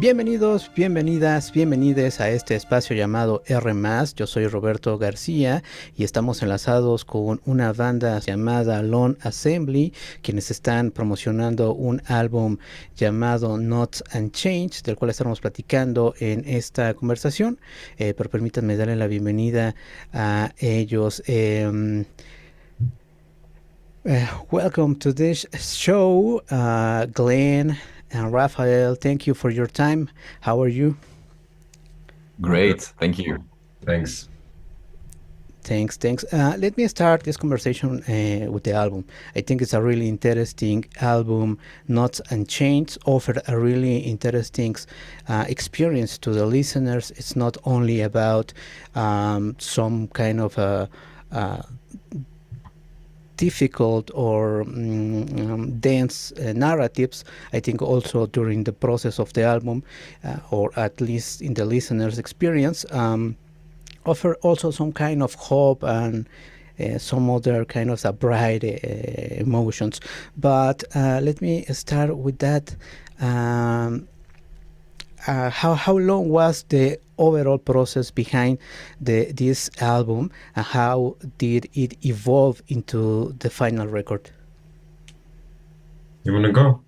Bienvenidos, bienvenidas, bienvenides a este espacio llamado R+. Yo soy Roberto García y estamos enlazados con una banda llamada Lone Assembly, quienes están promocionando un álbum llamado Notes and Change, del cual estaremos platicando en esta conversación. Pero permítanme darle la bienvenida a ellos. Welcome to this show, Glenn and Rafael. Thank you for your time. How are you? Great, thank you. Thanks. Thanks. Let me start this conversation with the album. I think it's a really interesting album. Notes and Change offer a really interesting experience to the listeners. It's not only about some kind of difficult or dense narratives. I think also during the process of the album, or at least in the listener's experience, offer also some kind of hope and some other kind of bright emotions. But let me start with that. How long was the overall process behind this album, and how did it evolve into the final record? You want to go?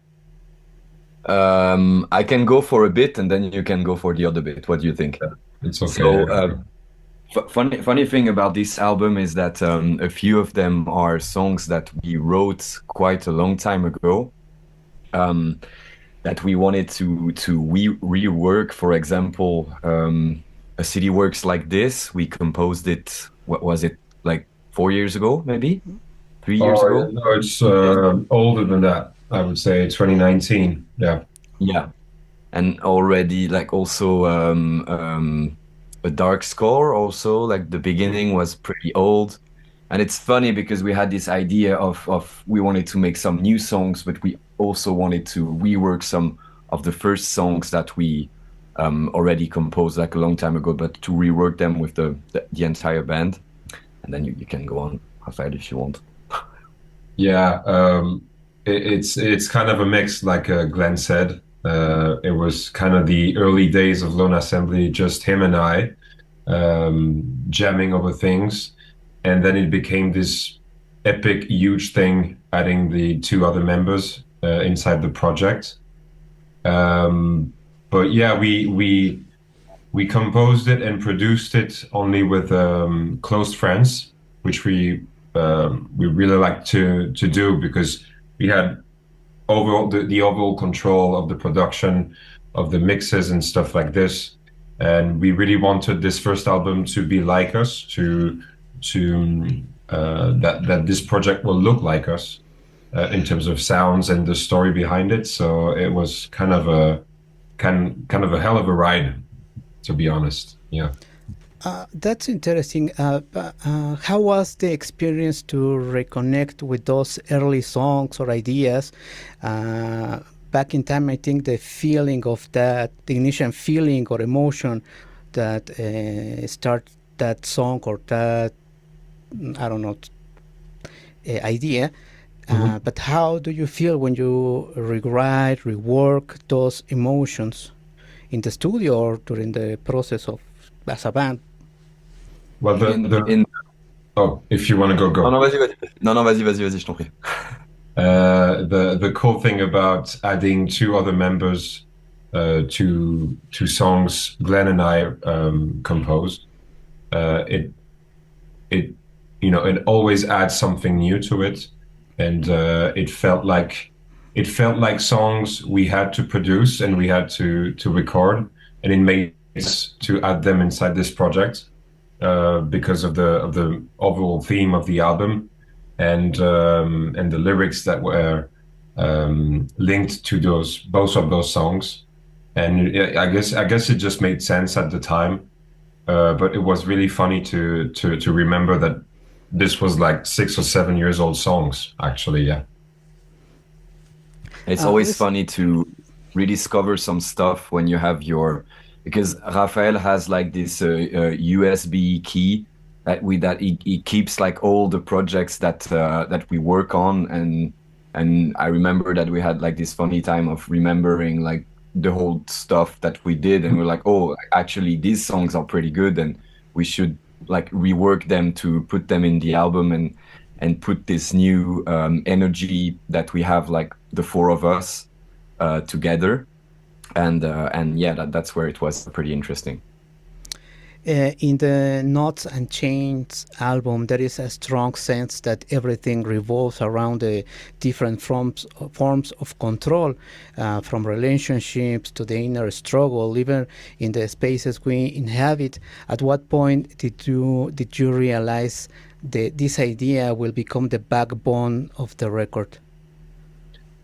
I can go for a bit, and then you can go for the other bit. What do you think? It's okay. So, funny thing about this album is that a few of them are songs that we wrote quite a long time ago. That we wanted to rework. For example, A City Works Like This, we composed it, what was it, like 4 years ago, maybe? 3 years ago? No, it's older than that. I would say 2019. Yeah. Yeah. And already, like, also A Dark Score, also, like, the beginning was pretty old. And it's funny because we had this idea of we wanted to make some new songs, but we also wanted to rework some of the first songs that we already composed like a long time ago, but to rework them with the entire band. And then you can go on, Rafael, if you want. Yeah, it's kind of a mix, like Glenn said. It was kind of the early days of Lone Assembly, just him and I jamming over things. And then it became this epic, huge thing, adding the two other members inside the project. But yeah, we composed it and produced it only with close friends, which we really like to do, because we had overall the overall control of the production, of the mixes and stuff like this. And we really wanted this first album to be like us, that this project will look like us in terms of sounds and the story behind it. So it was kind of a hell of a ride, to be honest. Yeah. That's interesting. How was the experience to reconnect with those early songs or ideas? Back in time, I think the feeling of that, the initial feeling or emotion that start that song or that, I don't know, idea. But how do you feel when you rewrite, rework those emotions in the studio or during the process of as a band? Well, oh, if you want to go. Non, non, vas-y. Non, vas-y, je t'en prie. The cool thing about adding two other members to songs Glenn and I composed, it always adds something new to it, and it felt like songs we had to produce and we had to record, and it made sense to add them inside this project because of the overall theme of the album and the lyrics that were linked to both of those songs. And I guess it just made sense at the time, but it was really funny to remember that this was like 6 or 7 years old songs, actually. Yeah. It's always funny to rediscover some stuff when you have because Rafael has like this USB key that he keeps like all the projects that we work on, and I remember that we had like this funny time of remembering like the whole stuff that we did, and we're like, oh, actually these songs are pretty good, and we should like rework them to put them in the album, and put this new energy that we have, like the four of us together, and yeah, that's where it was pretty interesting. In the Knots and Chains album, there is a strong sense that everything revolves around the different forms of control, from relationships to the inner struggle, even in the spaces we inhabit. At what point did you realize that this idea will become the backbone of the record?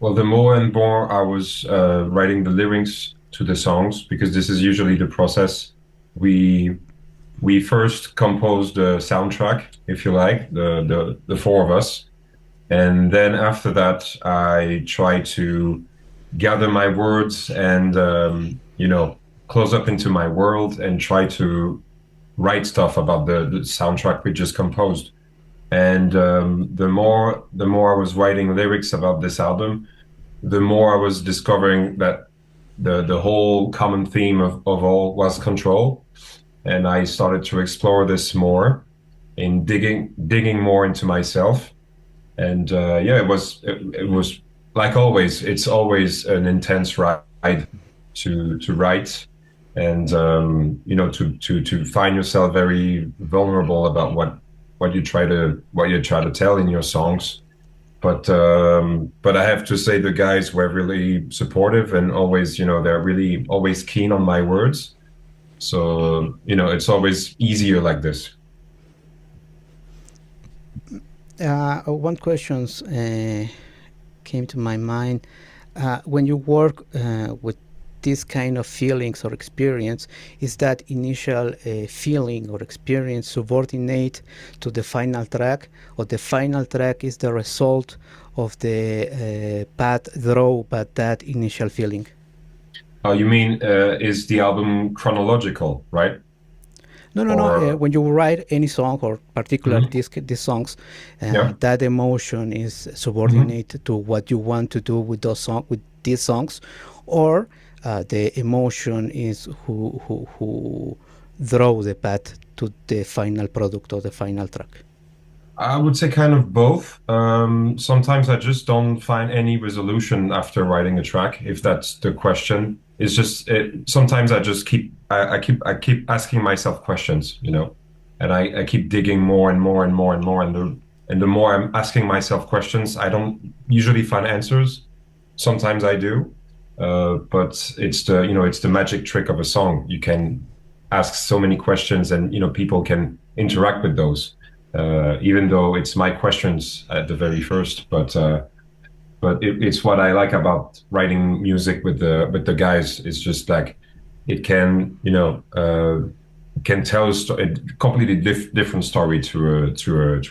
Well, the more and more I was writing the lyrics to the songs, because this is usually the process. We first composed the soundtrack, if you like, the four of us. And then after that, I try to gather my words and, close up into my world and try to write stuff about the soundtrack we just composed. And the more I was writing lyrics about this album, the more I was discovering that the whole common theme of all was control. And I started to explore this more, in digging more into myself. And it was like always. It's always an intense ride to write, and to find yourself very vulnerable about what you try to tell in your songs. But I have to say the guys were really supportive, and always, they're really always keen on my words. So, it's always easier like this. One question came to my mind. When you work with this kind of feelings or experience, is that initial feeling or experience subordinate to the final track, or the final track is the result of the path drawn by that initial feeling? You mean, is the album chronological, right? No. When you write any song, or particularly these songs, that emotion is subordinate to what you want to do with these songs, or the emotion is who draw the path to the final product or the final track? I would say kind of both. Sometimes I just don't find any resolution after writing a track, if that's the question. It's just sometimes I just keep asking myself questions, and I keep digging more and more and more and more, and the more I'm asking myself questions, I don't usually find answers. Sometimes I do, but it's the magic trick of a song. You can ask so many questions, and people can interact with those. Even though it's my questions at the very first, but it's what I like about writing music with the guys. It's just like it can can tell a completely different story to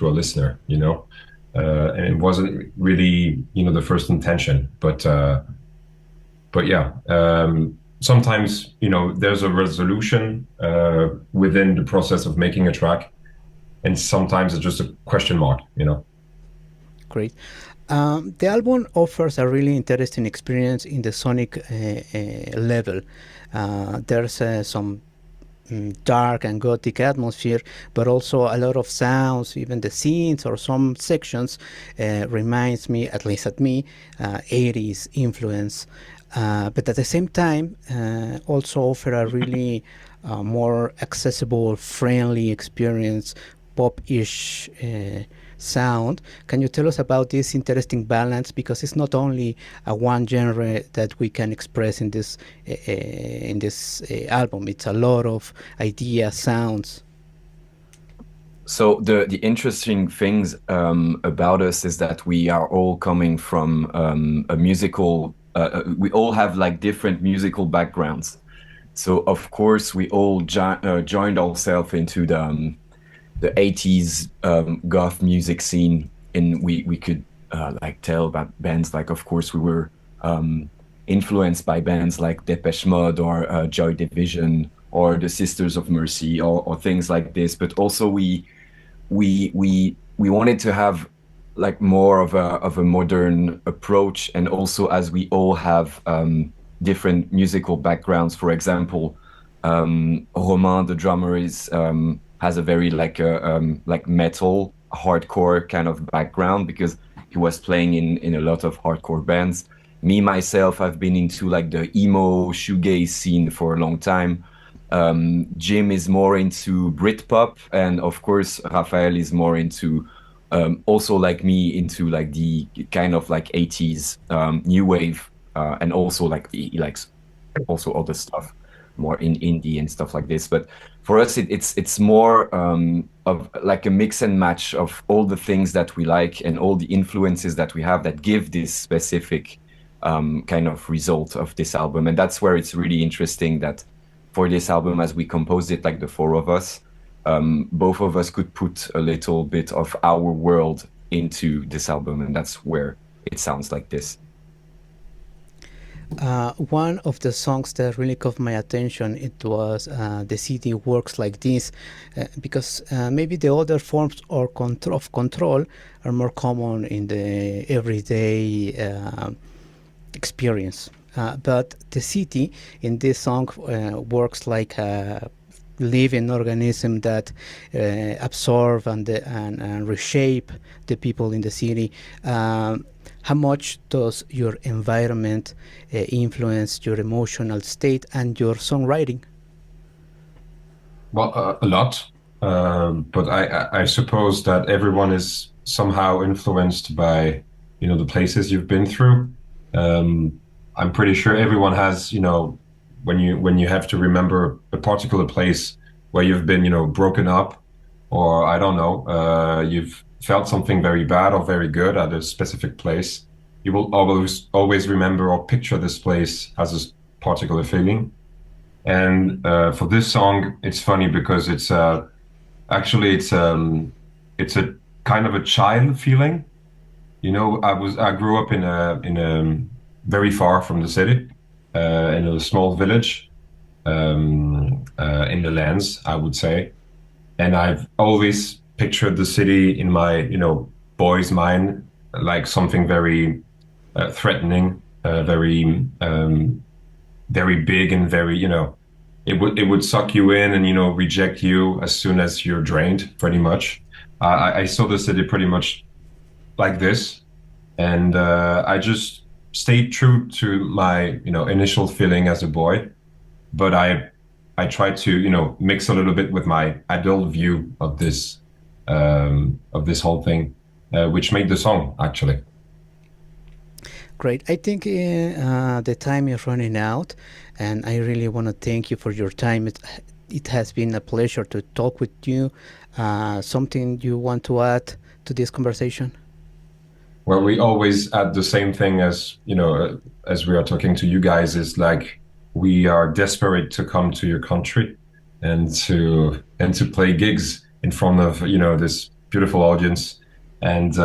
a listener, and it wasn't really the first intention, but yeah. Sometimes there's a resolution within the process of making a track. And sometimes it's just a question mark, Great. The album offers a really interesting experience in the sonic level. There's some dark and gothic atmosphere, but also a lot of sounds. Even the scenes or some sections reminds me, at least at me, 80s influence. But at the same time, also offer a really more accessible, friendly experience, pop-ish sound. Can you tell us about this interesting balance? Because it's not only a one genre that we can express in this album. It's a lot of ideas, sounds. So the interesting things about us is that we are all coming from a musical. We all have like different musical backgrounds. So of course we all joined ourselves into the 80s goth music scene, and we could like tell about bands like, of course we were influenced by bands like Depeche Mode or Joy Division or the Sisters of Mercy or things like this. But also we wanted to have like more of a modern approach, and also as we all have different musical backgrounds. For example, Romain, the drummer, is has a very like metal hardcore kind of background because he was playing in a lot of hardcore bands. Me myself, I've been into like the emo shoegaze scene for a long time. Jim is more into Britpop, and of course Rafael is more into also like me into like the kind of like 80s new wave, and also like he likes also other stuff more in indie and stuff like this. But for us it's more of like a mix and match of all the things that we like and all the influences that we have that give this specific kind of result of this album. And that's where it's really interesting that for this album, as we composed it, like the four of us, both of us could put a little bit of our world into this album, and that's where it sounds like this. One of the songs that really caught my attention, it was The City Works Like This, because maybe the other forms or of control are more common in the everyday experience. But the city in this song works like a living organism that absorb and reshape the people in the city. How much does your environment influence your emotional state and your songwriting? Well, a lot, but I suppose that everyone is somehow influenced by, you know, the places you've been through. I'm pretty sure everyone has, you know, when you have to remember a particular place where you've been, you know, broken up, or I don't know, you've felt something very bad or very good at a specific place, you will always remember or picture this place as a particular feeling. And for this song, it's funny because it's actually it's a kind of a child feeling. You know, I grew up in a very far from the city, in a small village, in the lands, I would say. And I've always pictured the city in my, you know, boy's mind like something very threatening, very very big and very, you know, it would suck you in and, you know, reject you as soon as you're drained, pretty much. I saw the city pretty much like this, and I just stayed true to my, you know, initial feeling as a boy, but I tried to, you know, mix a little bit with my adult view of this whole thing, which made the song actually. Great. I think the time is running out, and I really want to thank you for your time. It has been a pleasure to talk with you. Something you want to add to this conversation? Well, we always add the same thing as, you know, as we are talking to you guys, is like we are desperate to come to your country and to play gigs in front of, you know, this beautiful audience. And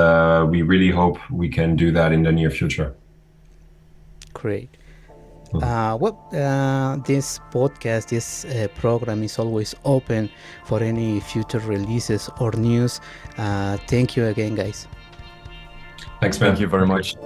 we really hope we can do that in the near future. Great. This podcast, this program is always open for any future releases or news. Thank you again, guys. Thanks, man. Thank you very much.